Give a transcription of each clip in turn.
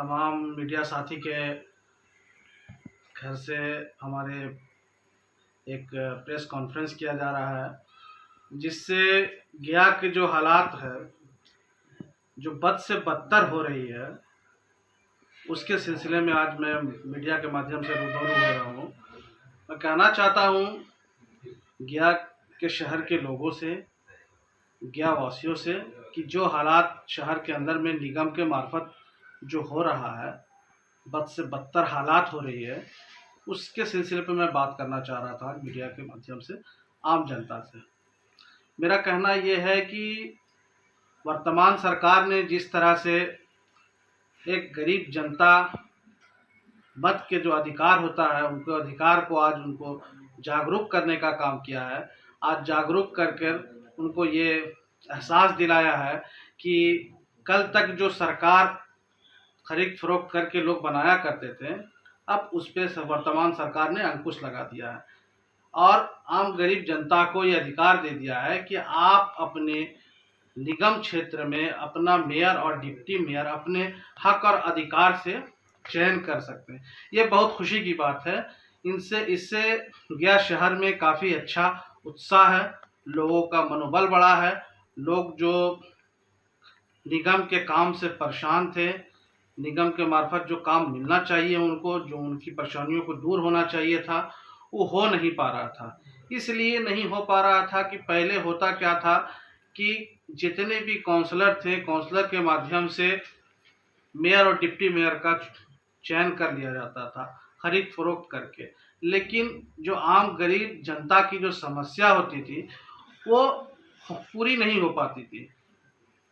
तमाम मीडिया साथी के घर से हमारे एक प्रेस कॉन्फ्रेंस किया जा रहा है, जिससे गया के जो हालात है, जो बद से बदतर हो रही है, उसके सिलसिले में आज मैं मीडिया के माध्यम से रूबरू हो रहा हूँ। मैं कहना चाहता हूँ गया के शहर के लोगों से, गया वासियों से, कि जो हालात शहर के अंदर में निगम के मार्फत जो हो रहा है, बद से बदतर हालात हो रही है, उसके सिलसिले पे मैं बात करना चाह रहा था मीडिया के माध्यम से आम जनता से। मेरा कहना यह है कि वर्तमान सरकार ने जिस तरह से एक गरीब जनता मत के जो अधिकार होता है, उनको अधिकार को आज उनको जागरूक करने का काम किया है। आज जागरूक करके उनको ये एहसास दिलाया है कि कल तक जो सरकार खरीद फरोख्त करके लोग बनाया करते थे, अब उस पर वर्तमान सरकार ने अंकुश लगा दिया है और आम गरीब जनता को ये अधिकार दे दिया है कि आप अपने निगम क्षेत्र में अपना मेयर और डिप्टी मेयर अपने हक और अधिकार से चयन कर सकते हैं। ये बहुत खुशी की बात है। इससे गया शहर में काफ़ी अच्छा उत्साह है, लोगों का मनोबल बढ़ा है। लोग जो निगम के काम से परेशान थे, निगम के मार्फत जो काम मिलना चाहिए उनको, जो उनकी परेशानियों को दूर होना चाहिए था, वो हो नहीं पा रहा था। इसलिए नहीं हो पा रहा था कि पहले होता क्या था कि जितने भी काउंसलर थे, काउंसलर के माध्यम से मेयर और डिप्टी मेयर का चयन कर लिया जाता था खरीद फरोख्त करके। लेकिन जो आम गरीब जनता की जो समस्या होती थी, वो पूरी नहीं हो पाती थी।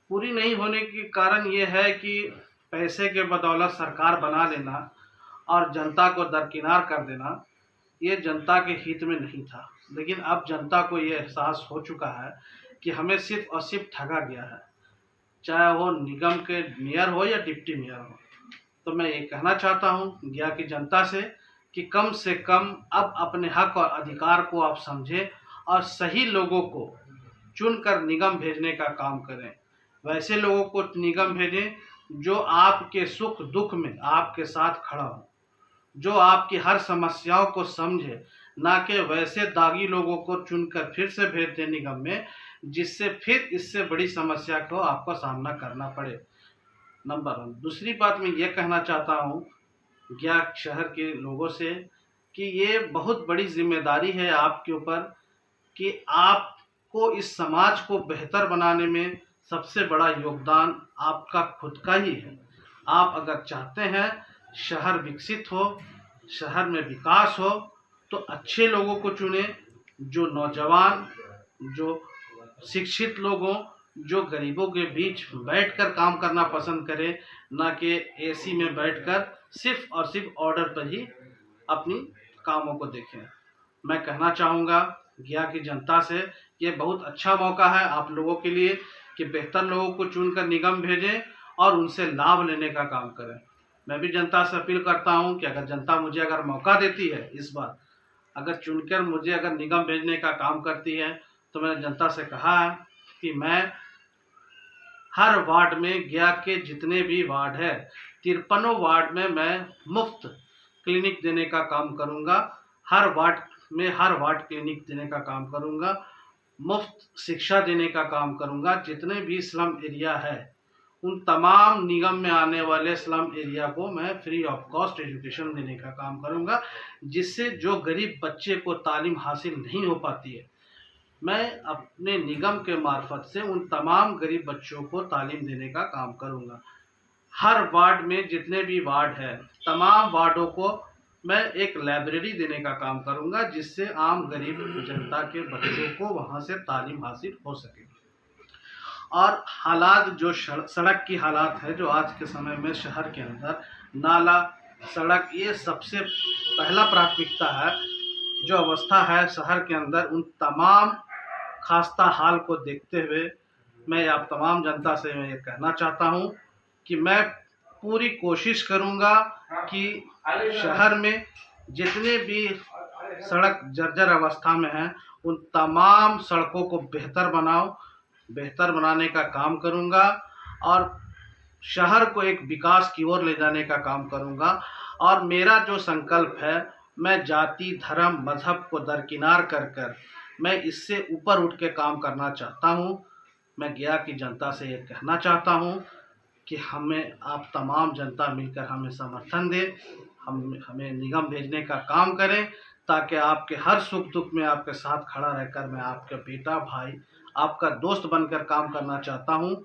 पूरी नहीं होने के कारण ये है कि पैसे के बदौलत सरकार बना लेना और जनता को दरकिनार कर देना, ये जनता के हित में नहीं था। लेकिन अब जनता को ये एहसास हो चुका है कि हमें सिर्फ और सिर्फ ठगा गया है, चाहे वो निगम के मेयर हो या डिप्टी मेयर हो। तो मैं ये कहना चाहता हूँ गया की जनता से कम अब अपने हक और अधिकार को आप समझें और सही लोगों को चुनकर निगम भेजने का काम करें। वैसे लोगों को निगम भेजें जो आपके सुख दुख में आपके साथ खड़ा हो, जो आपकी हर समस्याओं को समझे, ना कि वैसे दागी लोगों को चुनकर फिर से भेज दें निगम में, जिससे फिर इससे बड़ी समस्या को आपको सामना करना पड़े। नंबर 1। दूसरी बात मैं ये कहना चाहता हूँ गया शहर के लोगों से कि ये बहुत बड़ी जिम्मेदारी है आपके ऊपर कि आपको इस समाज को बेहतर बनाने में सबसे बड़ा योगदान आपका खुद का ही है। आप अगर चाहते हैं शहर विकसित हो, शहर में विकास हो, तो अच्छे लोगों को चुने, जो नौजवान, जो शिक्षित लोग हों, जो गरीबों के बीच बैठकर काम करना पसंद करें, ना कि एसी में बैठकर सिर्फ और सिर्फ ऑर्डर पर ही अपनी कामों को देखें। मैं कहना चाहूँगा गया की जनता से, ये बहुत अच्छा मौका है आप लोगों के लिए कि बेहतर लोगों को चुनकर निगम भेजें और उनसे लाभ लेने का काम करें। मैं भी जनता से अपील करता हूं कि अगर जनता मुझे अगर मौका देती है, इस बार अगर चुनकर मुझे अगर निगम भेजने का काम करती है, तो मैंने जनता से कहा है कि मैं हर वार्ड में, गया के जितने भी वार्ड है 53 वार्ड में मैं मुफ्त क्लिनिक देने का काम करूंगा। हर वार्ड क्लिनिक देने का काम करूंगा, मुफ्त शिक्षा देने का काम करूंगा। जितने भी स्लम एरिया है, उन तमाम निगम में आने वाले स्लम एरिया को मैं फ्री ऑफ कॉस्ट एजुकेशन देने का काम करूंगा, जिससे जो गरीब बच्चे को तालीम हासिल नहीं हो पाती है, मैं अपने निगम के मार्फत से उन तमाम गरीब बच्चों को तालीम देने का काम करूंगा। हर वार्ड में जितने भी वार्ड है, तमाम वार्डों को मैं एक लाइब्रेरी देने का काम करूंगा, जिससे आम गरीब जनता के बच्चों को वहां से तालीम हासिल हो सके। और हालात जो सड़क की हालात है, जो आज के समय में शहर के अंदर नाला, सड़क, ये सबसे पहला प्राथमिकता है। जो अवस्था है शहर के अंदर, उन तमाम खास्ता हाल को देखते हुए मैं आप तमाम जनता से मैं ये कहना चाहता हूँ कि मैं पूरी कोशिश करूँगा कि शहर में जितने भी सड़क जर्जर अवस्था में हैं, उन तमाम सड़कों को बेहतर बनाने का काम करूँगा और शहर को एक विकास की ओर ले जाने का काम करूंगा। और मेरा जो संकल्प है, मैं जाति, धर्म, मजहब को दरकिनार कर कर मैं इससे ऊपर उठ के काम करना चाहता हूं। मैं गया की जनता से ये कहना चाहता हूं कि हमें आप तमाम जनता मिलकर हमें समर्थन दें, हमें निगम भेजने का काम करें, ताकि आपके हर सुख दुख में आपके साथ खड़ा रहकर मैं आपका बेटा, भाई, आपका दोस्त बनकर काम करना चाहता हूं।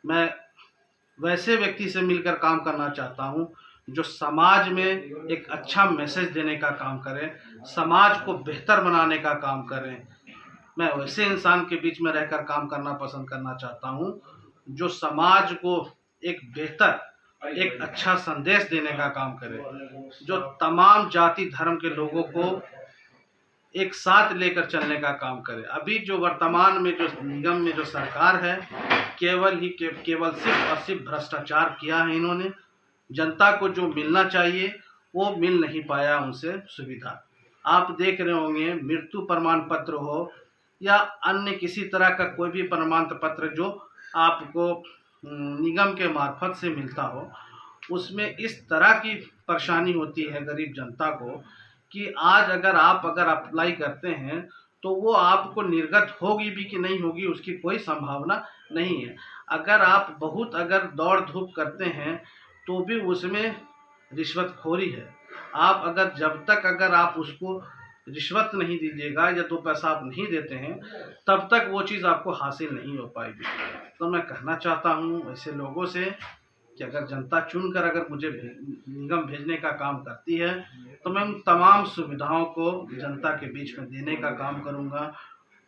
मैं वैसे व्यक्ति से मिलकर काम करना चाहता हूं जो समाज में एक अच्छा मैसेज देने का काम करें, समाज को बेहतर बनाने का काम करें। मैं वैसे इंसान के बीच में रहकर काम करना पसंद करना चाहता हूं जो समाज को एक बेहतर, एक अच्छा संदेश देने का काम करे, जो तमाम जाति धर्म के लोगों को एक साथ लेकर चलने का काम करे। अभी जो वर्तमान में जो निगम में जो सरकार है, केवल सिर्फ और सिर्फ भ्रष्टाचार किया है इन्होंने। जनता को जो मिलना चाहिए वो मिल नहीं पाया उनसे सुविधा। आप देख रहे होंगे, मृत्यु प्रमाण पत्र हो या अन्य किसी तरह का कोई भी प्रमाण पत्र जो आपको निगम के मार्फत से मिलता हो, उसमें इस तरह की परेशानी होती है गरीब जनता को कि आज अगर आप अप्लाई करते हैं तो वो आपको निर्गत होगी भी कि नहीं होगी उसकी कोई संभावना नहीं है। अगर आप बहुत दौड़ धूप करते हैं तो भी उसमें रिश्वतखोरी है। आप जब तक आप उसको रिश्वत नहीं दीजिएगा या 2 पैसा आप नहीं देते हैं, तब तक वो चीज़ आपको हासिल नहीं हो पाएगी। तो मैं कहना चाहता हूँ ऐसे लोगों से कि अगर जनता चुनकर मुझे निगम भेजने का काम करती है तो मैं उन तमाम सुविधाओं को जनता के बीच में देने का काम करूँगा।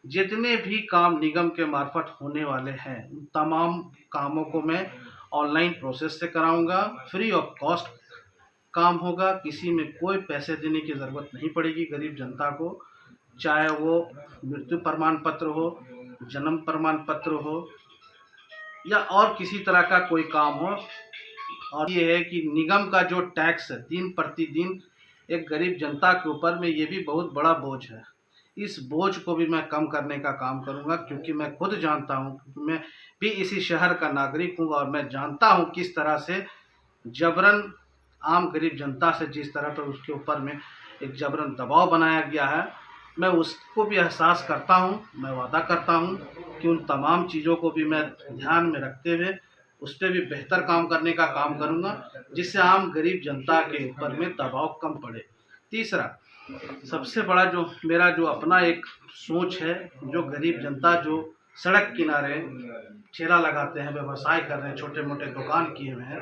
जितने भी काम निगम के मार्फत होने वाले हैं उन तमाम कामों को मैं ऑनलाइन प्रोसेस से कराऊँगा, फ्री ऑफ कॉस्ट काम होगा। किसी में कोई पैसे देने की ज़रूरत नहीं पड़ेगी गरीब जनता को, चाहे वो मृत्यु प्रमाण पत्र हो, जन्म प्रमाण पत्र हो या और किसी तरह का कोई काम हो। और ये है कि निगम का जो टैक्स है दिन प्रतिदिन एक गरीब जनता के ऊपर में, ये भी बहुत बड़ा बोझ है। इस बोझ को भी मैं कम करने का काम करूंगा, क्योंकि मैं खुद जानता हूं, मैं भी इसी शहर का नागरिक हूं और मैं जानता हूं किस तरह से जबरन आम गरीब जनता से जिस तरह पर उसके ऊपर में एक जबरन दबाव बनाया गया है, मैं उसको भी एहसास करता हूं। मैं वादा करता हूं कि उन तमाम चीज़ों को भी मैं ध्यान में रखते हुए उस पर भी बेहतर काम करने का काम करूंगा, जिससे आम गरीब जनता के ऊपर में दबाव कम पड़े। तीसरा, सबसे बड़ा जो मेरा जो अपना एक सोच है, जो गरीब जनता जो सड़क किनारे ठेला लगाते हैं, व्यवसाय कर रहे हैं, छोटे मोटे दुकान किए हुए हैं,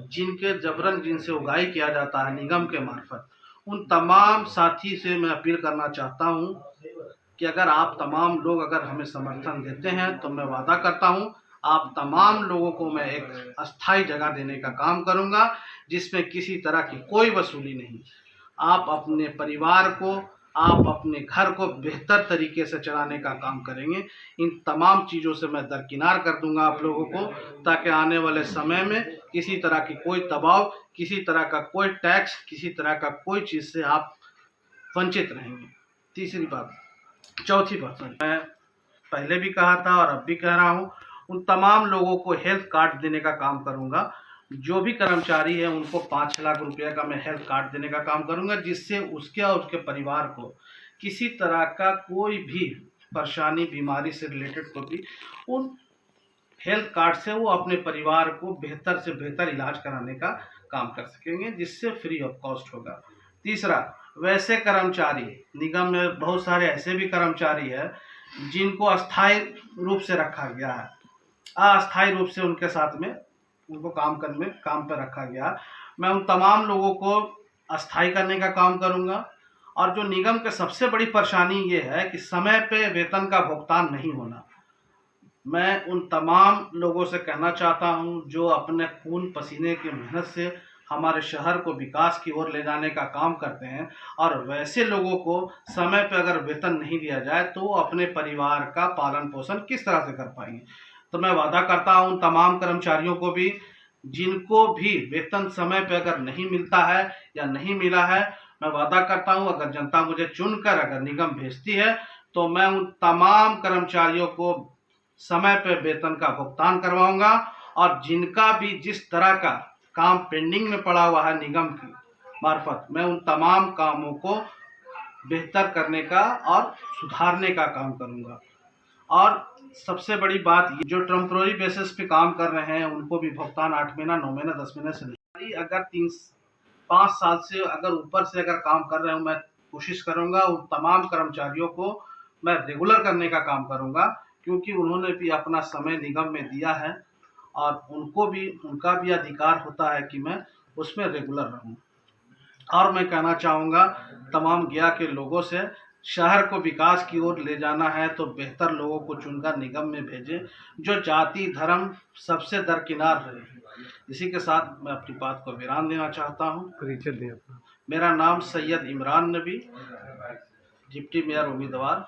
जिनसे उगाई किया जाता है निगम के मार्फत, उन तमाम साथी से मैं अपील करना चाहता हूं कि अगर आप तमाम लोग हमें समर्थन देते हैं तो मैं वादा करता हूं आप तमाम लोगों को मैं एक अस्थायी जगह देने का काम करूंगा, जिसमें किसी तरह की कोई वसूली नहीं। आप अपने परिवार को, आप अपने घर को बेहतर तरीके से चलाने का काम करेंगे। इन तमाम चीज़ों से मैं दरकिनार कर दूंगा आप लोगों को, ताकि आने वाले समय में किसी तरह की कोई दबाव, किसी तरह का कोई टैक्स, किसी तरह का कोई चीज़ से आप वंचित रहेंगे। तीसरी बात, चौथी बात मैं पहले भी कहा था और अब भी कह रहा हूँ, उन तमाम लोगों को हेल्थ कार्ड देने का काम करूँगा। जो भी कर्मचारी है उनको 5 लाख रुपये का मैं हेल्थ कार्ड देने का काम करूंगा, जिससे उसके और उसके परिवार को किसी तरह का कोई भी परेशानी, बीमारी से रिलेटेड को भी उन हेल्थ कार्ड से वो अपने परिवार को बेहतर से बेहतर इलाज कराने का काम कर सकेंगे, जिससे फ्री ऑफ कॉस्ट होगा। तीसरा, वैसे कर्मचारी, निगम में बहुत सारे ऐसे भी कर्मचारी है जिनको अस्थायी रूप से रखा गया है, अस्थायी रूप से उनके साथ में उनको काम पर रखा गया। मैं उन तमाम लोगों को अस्थायी करने का काम करूंगा। और जो निगम के सबसे बड़ी परेशानी ये है कि समय पे वेतन का भुगतान नहीं होना। मैं उन तमाम लोगों से कहना चाहता हूं जो अपने खून पसीने की मेहनत से हमारे शहर को विकास की ओर ले जाने का काम करते हैं, और वैसे लोगों को समय पे अगर वेतन नहीं दिया जाए तो वो अपने परिवार का पालन पोषण किस तरह से कर पाएंगे। तो मैं वादा करता हूं तमाम कर्मचारियों को भी, जिनको भी वेतन समय पे अगर नहीं मिलता है या नहीं मिला है, मैं वादा करता हूं अगर जनता मुझे चुनकर निगम भेजती है तो मैं उन तमाम कर्मचारियों को समय पे वेतन का भुगतान करवाऊंगा और जिनका भी जिस तरह का काम पेंडिंग में पड़ा हुआ है निगम की मार्फत, मैं उन तमाम कामों को बेहतर करने का और सुधारने का काम करूंगा। और सबसे बड़ी बात ये, जो टेम्पोररी बेसिस पे काम कर रहे हैं उनको भी भुगतान 8 महीना, 9 महीना, 10 महीने से नहीं। अगर 5 साल से अगर ऊपर से अगर काम कर रहे हूँ, मैं कोशिश करूंगा उन तमाम कर्मचारियों को मैं रेगुलर करने का काम करूंगा, क्योंकि उन्होंने भी अपना समय निगम में दिया है और उनका भी अधिकार होता है कि मैं उसमें रेगुलर रहूं। और मैं कहना चाहूँगा तमाम गया के लोगों से, शहर को विकास की ओर ले जाना है तो बेहतर लोगों को चुनकर निगम में भेजें, जो जाति धर्म सबसे दरकिनार रहे। इसी के साथ मैं अपनी बात को विराम देना चाहता हूँ। परिचय दें अपना। मेरा नाम सैयद इमरान नबी, डिप्टी मेयर उम्मीदवार